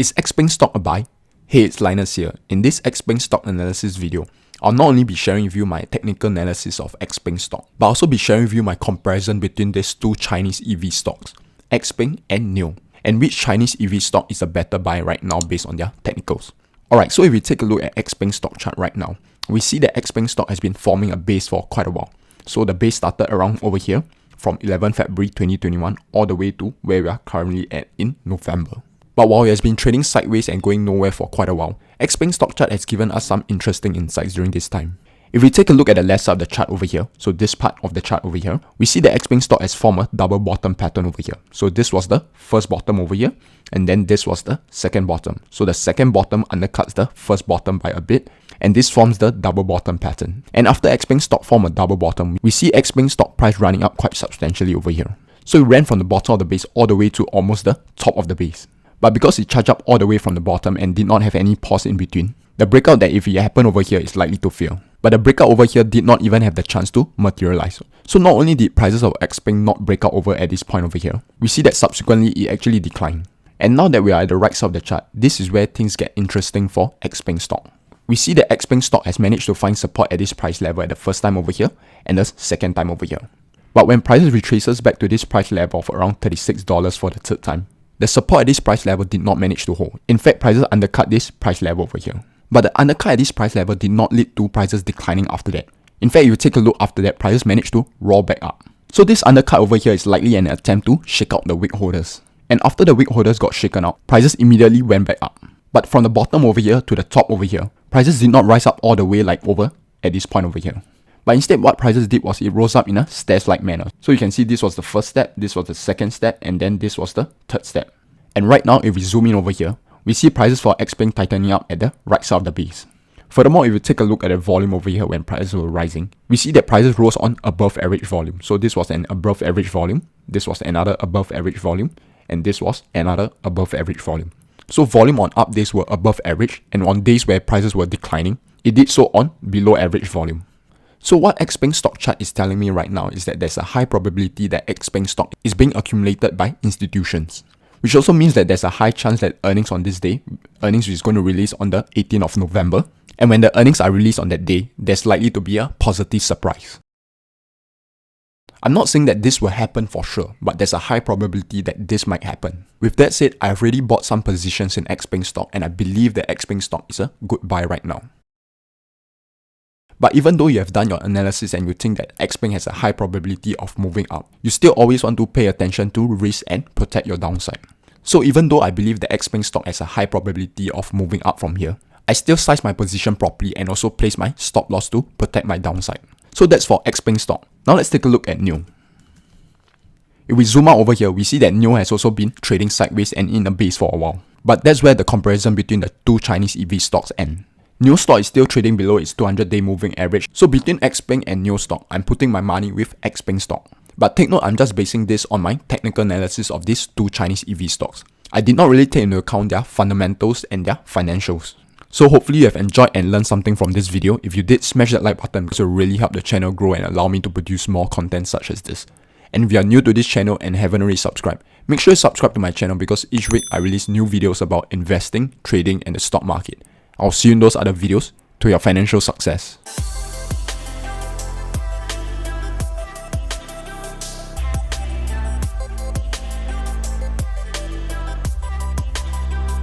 Is Xpeng stock a buy? Hey, it's Linus here. In this Xpeng stock analysis video, I'll not only be sharing with you my technical analysis of Xpeng stock, but also be sharing with you my comparison between these two Chinese EV stocks, Xpeng and Nio, and which Chinese EV stock is a better buy right now based on their technicals. Alright, so if we take a look at Xpeng stock chart right now, we see that Xpeng stock has been forming a base for quite a while. So the base started around over here from 11 February 2021 all the way to where we are currently at in November. But while it has been trading sideways and going nowhere for quite a while, Xpeng stock chart has given us some interesting insights during this time. If we take a look at the left side of the chart over here, so this part of the chart over here, we see that Xpeng stock has formed a double bottom pattern over here. So this was the first bottom over here, and then this was the second bottom. So the second bottom undercuts the first bottom by a bit, and this forms the double bottom pattern. And after Xpeng stock formed a double bottom, we see Xpeng stock price running up quite substantially over here. So it ran from the bottom of the base all the way to almost the top of the base. But because it charged up all the way from the bottom and did not have any pause in between, the breakout that if it happened over here is likely to fail. But the breakout over here did not even have the chance to materialize. So not only did prices of Xpeng not break out over at this point over here, we see that subsequently it actually declined. And now that we are at the right side of the chart, this is where things get interesting for Xpeng stock. We see that Xpeng stock has managed to find support at this price level at the first time over here and the second time over here. But when prices retraces back to this price level of around $36 for the third time, the support at this price level did not manage to hold. In fact, prices undercut this price level over here. But the undercut at this price level did not lead to prices declining after that. In fact, if you take a look after that, prices managed to roll back up. So this undercut over here is likely an attempt to shake out the wick holders. And after the wick holders got shaken out, prices immediately went back up. But from the bottom over here to the top over here, prices did not rise up all the way like over at this point over here. But instead what prices did was it rose up in a stairs-like manner. So you can see this was the first step, this was the second step, and then this was the third step. And right now, if we zoom in over here, we see prices for Xpeng tightening up at the right side of the base. Furthermore, if you take a look at the volume over here when prices were rising, we see that prices rose on above average volume. So this was an above average volume, this was another above average volume, and this was another above average volume. So volume on up days were above average, and on days where prices were declining, it did so on below average volume. So what Xpeng stock chart is telling me right now is that there's a high probability that Xpeng stock is being accumulated by institutions. Which also means that there's a high chance that earnings on this day, earnings is going to release on the 18th of November, and when the earnings are released on that day, there's likely to be a positive surprise. I'm not saying that this will happen for sure, but there's a high probability that this might happen. With that said, I've already bought some positions in Xpeng stock, and I believe that Xpeng stock is a good buy right now. But even though you have done your analysis and you think that Xpeng has a high probability of moving up, you still always want to pay attention to risk and protect your downside. So even though I believe that Xpeng stock has a high probability of moving up from here, I still size my position properly and also place my stop loss to protect my downside. So that's for Xpeng stock. Now let's take a look at Nio. If we zoom out over here, we see that Nio has also been trading sideways and in a base for a while. But that's where the comparison between the two Chinese EV stocks end. Nio stock is still trading below its 200-day moving average, so between Xpeng and Nio stock, I'm putting my money with Xpeng stock. But take note, I'm just basing this on my technical analysis of these two Chinese EV stocks. I did not really take into account their fundamentals and their financials. So hopefully you have enjoyed and learned something from this video. If you did, smash that like button because it will really help the channel grow and allow me to produce more content such as this. And if you are new to this channel and haven't already subscribed, make sure you subscribe to my channel because each week I release new videos about investing, trading, and the stock market. I'll see you in those other videos to your financial success.